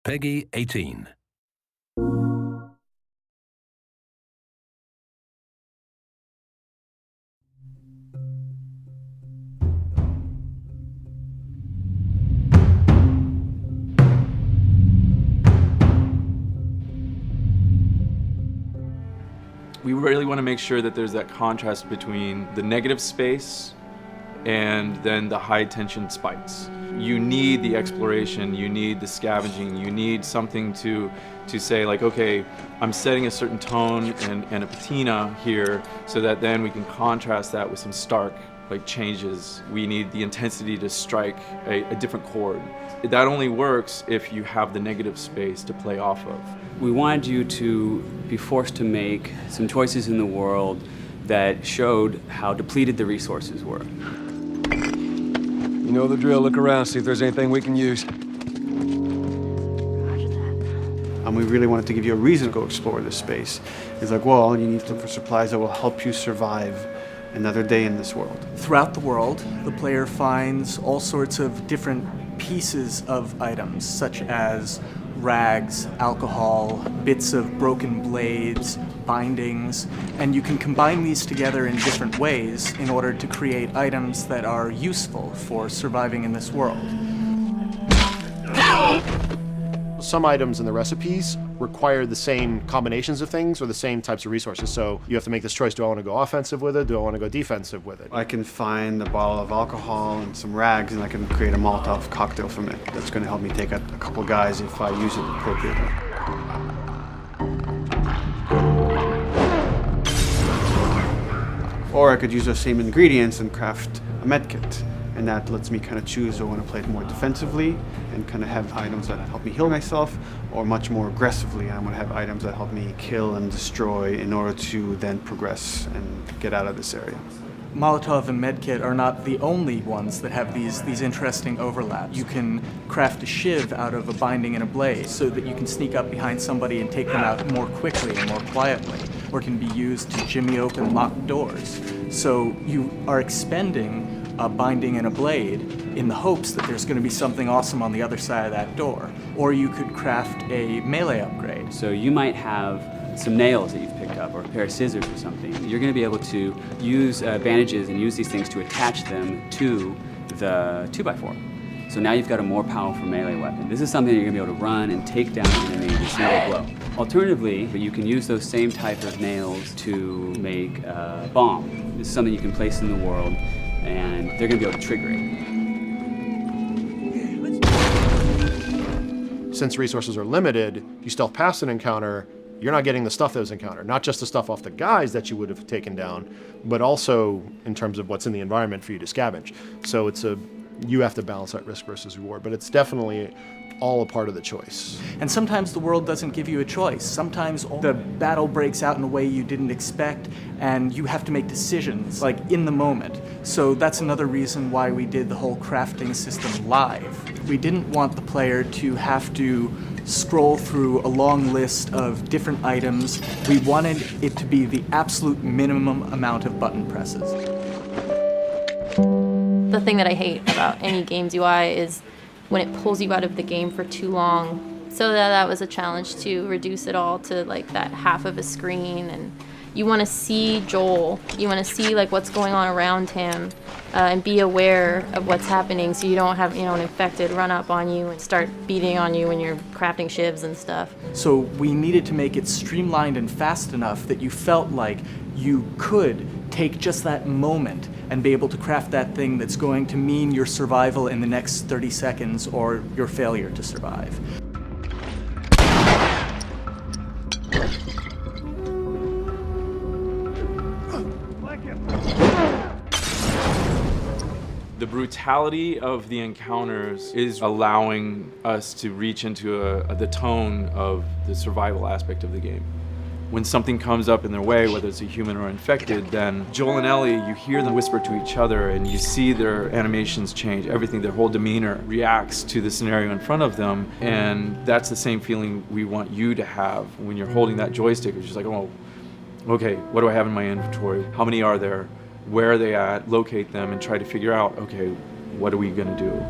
Peggy 18. We really want to make sure that there's that contrast between the negative space and then the high tension spikes. You need the exploration, you need the scavenging, you need something to say like, okay, I'm setting a certain tone and a patina here so that then we can contrast that with some stark changes. We need the intensity to strike a different chord. That only works if you have the negative space to play off of. We wanted you to be forced to make some choices in the world that showed how depleted the resources were. You know the drill. Look around, see if there's anything we can use. And we really wanted to give you a reason to go explore this space. It's like, well, you need to look for supplies that will help you survive another day in this world. Throughout the world, the player finds all sorts of different pieces of items, such as rags, alcohol, bits of broken blades, bindings, and you can combine these together in different ways in order to create items that are useful for surviving in this world. Some items in the recipes require the same combinations of things or the same types of resources. So you have to make this choice. Do I want to go offensive with it? Do I want to go defensive with it? I can find a bottle of alcohol and some rags and I can create a Molotov cocktail from it. That's going to help me take out a couple guys if I use it appropriately. Or I could use those same ingredients and craft a medkit. And that lets me kind of choose, do I want to play it more defensively and kind of have items that help me heal myself, or much more aggressively, and I want to have items that help me kill and destroy in order to then progress and get out of this area. Molotov and medkit are not the only ones that have these interesting overlaps. You can craft a shiv out of a binding and a blade so that you can sneak up behind somebody and take them out more quickly and more quietly, or can be used to jimmy open locked doors. So you are expending a binding and a blade in the hopes that there's going to be something awesome on the other side of that door. Or you could craft a melee upgrade. So you might have some nails that you've picked up, or a pair of scissors or something. You're going to be able to use bandages and use these things to attach them to the 2x4. So now you've got a more powerful melee weapon. This is something you're going to be able to run and take down an enemy in a single blow. Alternatively, you can use those same type of nails to make a bomb. This is something you can place in the world, and they're going to be able to trigger it. Since resources are limited, you stealth past an encounter, you're not getting the stuff that was encountered. Not just the stuff off the guys that you would have taken down, but also in terms of what's in the environment for you to scavenge. So you have to balance that risk versus reward, but it's definitely all a part of the choice. And sometimes the world doesn't give you a choice. Sometimes the battle breaks out in a way you didn't expect, and you have to make decisions, in the moment. So that's another reason why we did the whole crafting system live. We didn't want the player to have to scroll through a long list of different items. We wanted it to be the absolute minimum amount of button presses. The thing that I hate about any game's UI is when it pulls you out of the game for too long. So that was a challenge to reduce it all to that half of a screen. And you want to see Joel, you want to see what's going on around him, and be aware of what's happening so you don't have an infected run up on you and start beating on you when you're crafting shivs and stuff. So we needed to make it streamlined and fast enough that you felt like you could take just that moment and be able to craft that thing that's going to mean your survival in the next 30 seconds or your failure to survive. The brutality of the encounters is allowing us to reach into the tone of the survival aspect of the game. When something comes up in their way, whether it's a human or infected, then Joel and Ellie, you hear them whisper to each other and you see their animations change. Everything, their whole demeanor reacts to the scenario in front of them. And that's the same feeling we want you to have when you're holding that joystick. It's just like, oh, okay, what do I have in my inventory? How many are there? Where are they at? Locate them and try to figure out, okay, what are we gonna do?